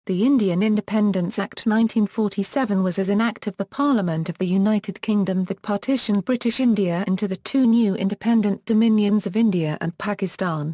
The Indian Independence Act 1947 was as an act of the Parliament of the United Kingdom that partitioned British India into the two new independent dominions of India and Pakistan.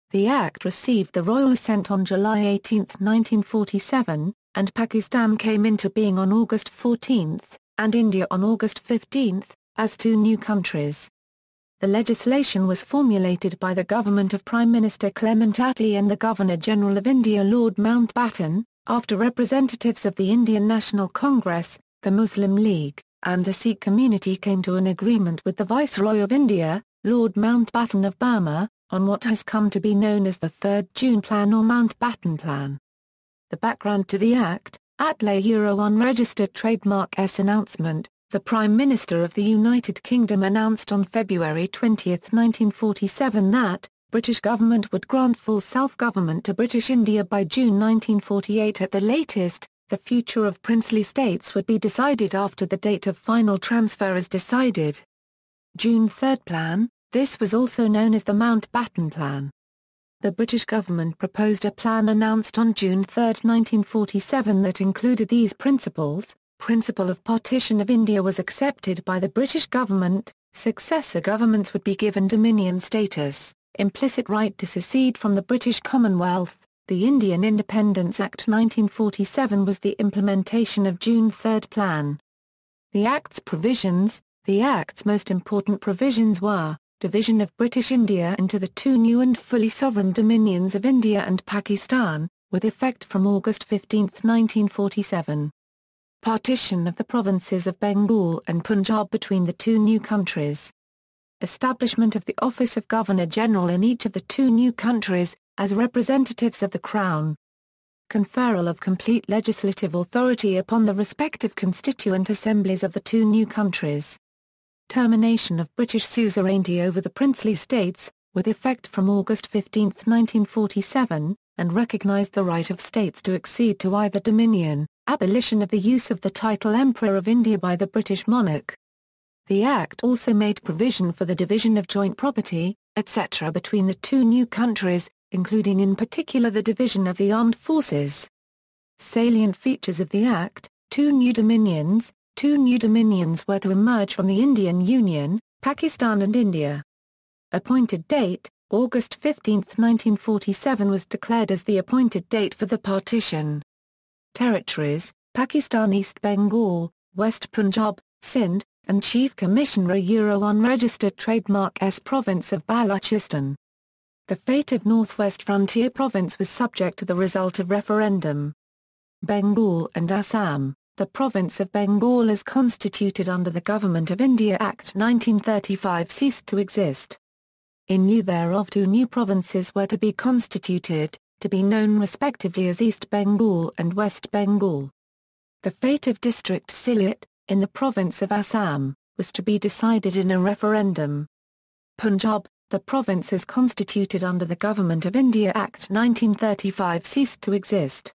The act received the royal assent on July 18, 1947, and Pakistan came into being on August 14, and India on August 15, as two new countries. The legislation was formulated by the government of Prime Minister Clement Attlee and the Governor-General of India Lord Mountbatten, after representatives of the Indian National Congress, the Muslim League, and the Sikh community came to an agreement with the Viceroy of India, Lord Mountbatten of Burma, on what has come to be known as the 3rd June Plan or Mountbatten Plan. The background to the Act, Attlee Unregistered Trademark S announcement. The Prime Minister of the United Kingdom announced on February 20, 1947 that, British government would grant full self-government to British India by June 1948 at the latest. The future of princely states would be decided after the date of final transfer is decided. June 3 Plan, this was also known as the Mountbatten Plan. The British government proposed a plan announced on June 3, 1947 that included these principles. Principle of partition of India was accepted by the British government, successor governments would be given dominion status, implicit right to secede from the British Commonwealth. The Indian Independence Act 1947 was the implementation of June 3 Plan. The Act's provisions. The Act's most important provisions were, division of British India into the two new and fully sovereign dominions of India and Pakistan, with effect from August 15, 1947. Partition of the provinces of Bengal and Punjab between the two new countries. Establishment of the office of Governor-General in each of the two new countries, as representatives of the Crown. Conferral of complete legislative authority upon the respective constituent assemblies of the two new countries. Termination of British suzerainty over the princely states, with effect from August 15, 1947, and recognised the right of states to accede to either dominion. Abolition of the use of the title Emperor of India by the British monarch. The Act also made provision for the division of joint property, etc. between the two new countries, including in particular the division of the armed forces. Salient features of the Act: two new dominions. Two new dominions were to emerge from the Indian Union, Pakistan and India. Appointed date: August 15, 1947 was declared as the appointed date for the partition. Territories: Pakistan, East Bengal, West Punjab, Sindh, and Chief Commissioner Unregistered Trademark S Province of Balochistan. The fate of Northwest Frontier Province was subject to the result of referendum. Bengal and Assam. The Province of Bengal as constituted under the Government of India Act 1935 ceased to exist. In lieu thereof, two new provinces were to be constituted, to be known respectively as East Bengal and West Bengal. The fate of District Sylhet, in the province of Assam, was to be decided in a referendum. Punjab, the province as constituted under the Government of India Act 1935 ceased to exist.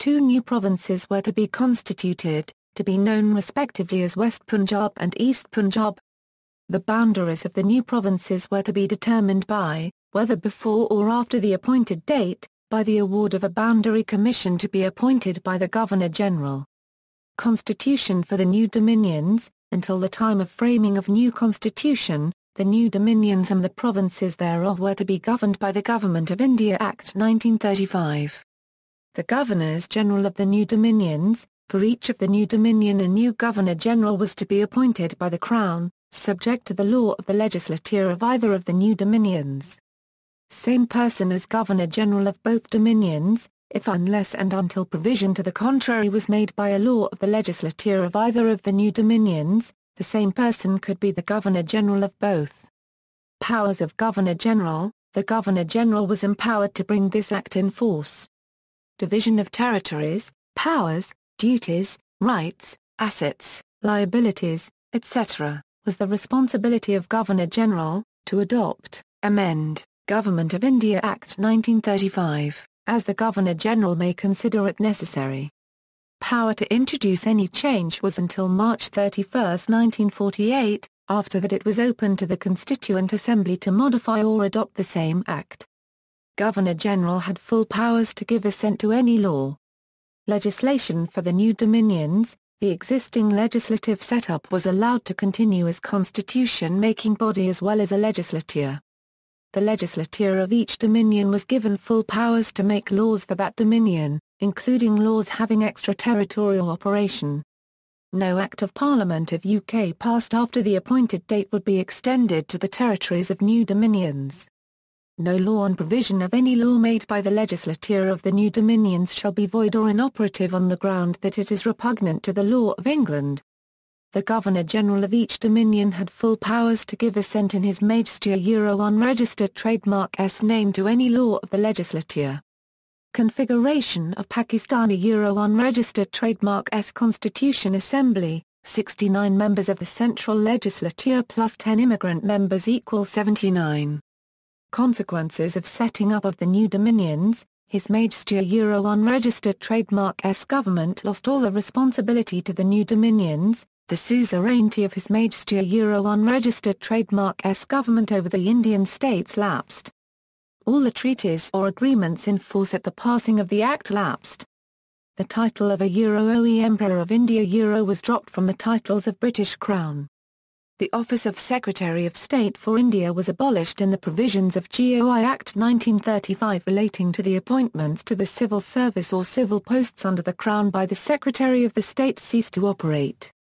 Two new provinces were to be constituted, to be known respectively as West Punjab and East Punjab. The boundaries of the new provinces were to be determined by, whether before or after the appointed date, by the award of a boundary commission to be appointed by the Governor-General. Constitution for the new dominions. Until the time of framing of new constitution, the new dominions and the provinces thereof were to be governed by the Government of India Act 1935. The Governors-General of the new dominions. For each of the new dominion a new Governor-General was to be appointed by the Crown, subject to the law of the legislature of either of the new dominions. Same person as Governor-General of both dominions, if unless and until provision to the contrary was made by a law of the legislature of either of the new dominions, the same person could be the Governor-General of both. Powers of Governor-General. The Governor-General was empowered to bring this act in force. Division of territories, powers, duties, rights, assets, liabilities, etc., was the responsibility of Governor-General, to adopt, amend, Government of India Act 1935, as the Governor-General may consider it necessary. Power to introduce any change was until March 31, 1948, after that it was open to the Constituent Assembly to modify or adopt the same act. Governor-General had full powers to give assent to any law. Legislation for the new dominions. The existing legislative setup was allowed to continue as constitution-making body as well as a legislature. The legislature of each dominion was given full powers to make laws for that dominion, including laws having extraterritorial operation. No Act of Parliament of UK passed after the appointed date would be extended to the territories of new dominions. No law and provision of any law made by the legislature of the new dominions shall be void or inoperative on the ground that it is repugnant to the law of England. The Governor-General of each dominion had full powers to give assent in his Majesty unregistered trademark S name to any law of the legislature. Configuration of Pakistani unregistered trademark S Constitution Assembly, 69 members of the central legislature plus 10 immigrant members equal 79. Consequences of setting up of the new dominions. His Majesty unregistered trademark S government lost all the responsibility to the new dominions. The suzerainty of His Majesty unregistered trademark S government over the Indian states lapsed. All the treaties or agreements in force at the passing of the Act lapsed. The title of a OE Emperor of India was dropped from the titles of British Crown. The office of Secretary of State for India was abolished in the provisions of GOI Act 1935 relating to the appointments to the civil service or civil posts under the Crown by the Secretary of the State ceased to operate.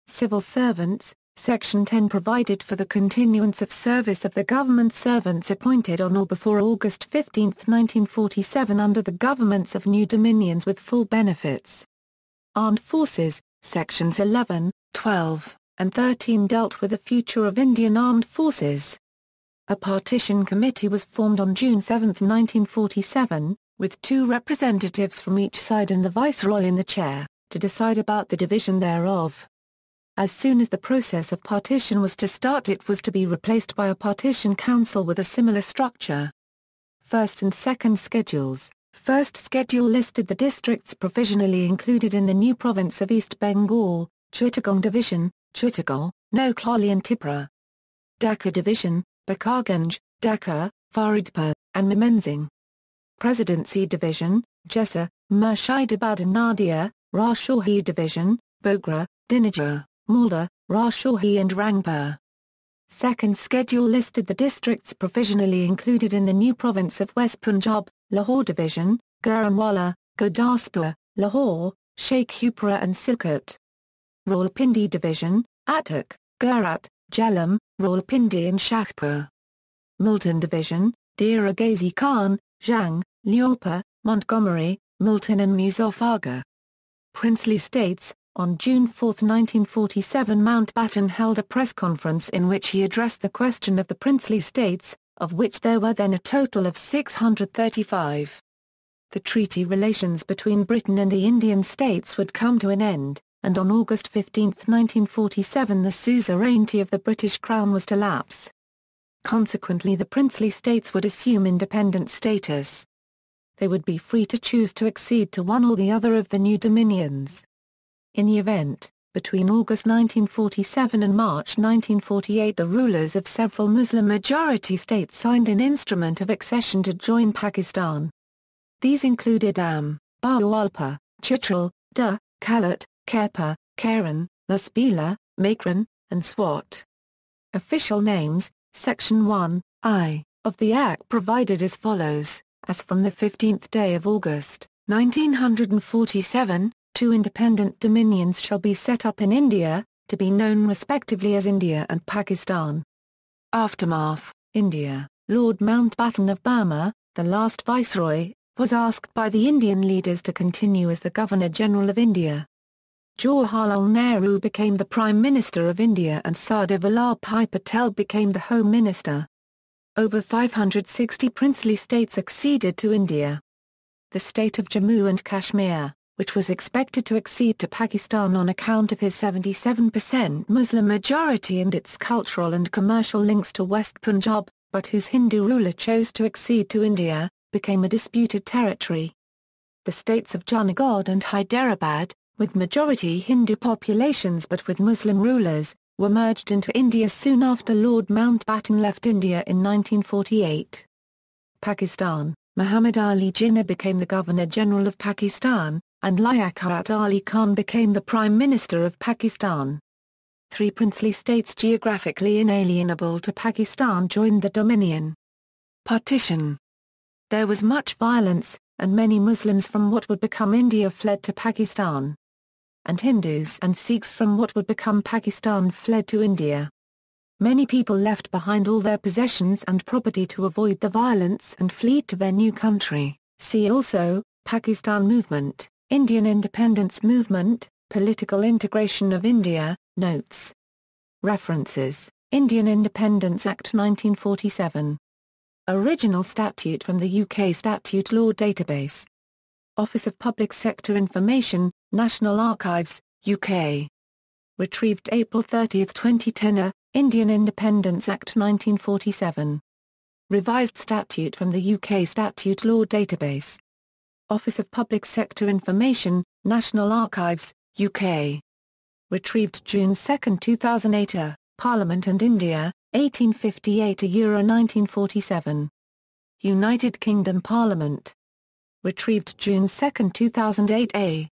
Civil servants, Section 10 provided for the continuance of service of the government servants appointed on or before August 15, 1947 under the governments of new dominions with full benefits. Armed Forces, Sections 11, 12, and 13 dealt with the future of Indian Armed Forces. A partition committee was formed on June 7, 1947, with 2 representatives from each side and the Viceroy in the chair, to decide about the division thereof. As soon as the process of partition was to start, it was to be replaced by a partition council with a similar structure. First and second schedules. First schedule listed the districts provisionally included in the new province of East Bengal, Chittagong Division, Chittagong, Noakhali and Tripura. Dhaka Division, Bakarganj, Dhaka, Faridpur, and Mymensingh. Presidency Division, Jessore, Murshidabad and Nadia, Rajshahi Division, Bogra, Dinajar, Malda, Rajshahi and Rangpur. Second schedule listed the districts provisionally included in the new province of West Punjab, Lahore Division, Gujranwala, Gurdaspur, Lahore, Sheikhupura and Sikot. Rawalpindi Division, Attock, Gujarat, Jhelum, Rawalpindi and Shahpur. Multan Division, Dera Ghazi Khan, Jhang, Lyalpur, Montgomery, Multan and Muzaffargarh. Princely States. On June 4, 1947, Mountbatten held a press conference in which he addressed the question of the princely states, of which there were then a total of 635. The treaty relations between Britain and the Indian states would come to an end, and on August 15, 1947 the suzerainty of the British Crown was to lapse. Consequently, the princely states would assume independent status. They would be free to choose to accede to one or the other of the new dominions. In the event, between August 1947 and March 1948 the rulers of several Muslim-majority states signed an instrument of accession to join Pakistan. These included Am, Bahawalpur, Chitral, Duh, Kalat, Khairpur, Karen, Lasbela, Makran, and Swat. Official names. Section 1, I, of the Act provided as follows: as from the 15th day of August, 1947, 2 independent dominions shall be set up in India, to be known respectively as India and Pakistan. Aftermath. India. Lord Mountbatten of Burma, the last Viceroy, was asked by the Indian leaders to continue as the Governor-General of India. Jawaharlal Nehru became the Prime Minister of India and Sardar Vallabhbhai Patel became the Home Minister. Over 560 princely states acceded to India. The state of Jammu and Kashmir, which was expected to accede to Pakistan on account of his 77% Muslim majority and its cultural and commercial links to West Punjab, but whose Hindu ruler chose to accede to India, became a disputed territory. The states of Junagadh and Hyderabad, with majority Hindu populations but with Muslim rulers, were merged into India soon after Lord Mountbatten left India in 1948. Pakistan. Muhammad Ali Jinnah became the Governor-General of Pakistan, and Liaquat Ali Khan became the Prime Minister of Pakistan. 3 princely states geographically inalienable to Pakistan joined the Dominion. Partition. There was much violence, and many Muslims from what would become India fled to Pakistan. And Hindus and Sikhs from what would become Pakistan fled to India. Many people left behind all their possessions and property to avoid the violence and fled to their new country. See also, Pakistan Movement, Indian Independence Movement, Political Integration of India, Notes. References, Indian Independence Act 1947. Original statute from the UK Statute Law Database. Office of Public Sector Information, National Archives, UK. Retrieved April 30, 2010. Indian Independence Act 1947. Revised statute from the UK Statute Law Database. Office of Public Sector Information, National Archives, UK. Retrieved June 2, 2008. Parliament and India, 1858 to Euro 1947. United Kingdom Parliament. Retrieved June 2, 2008.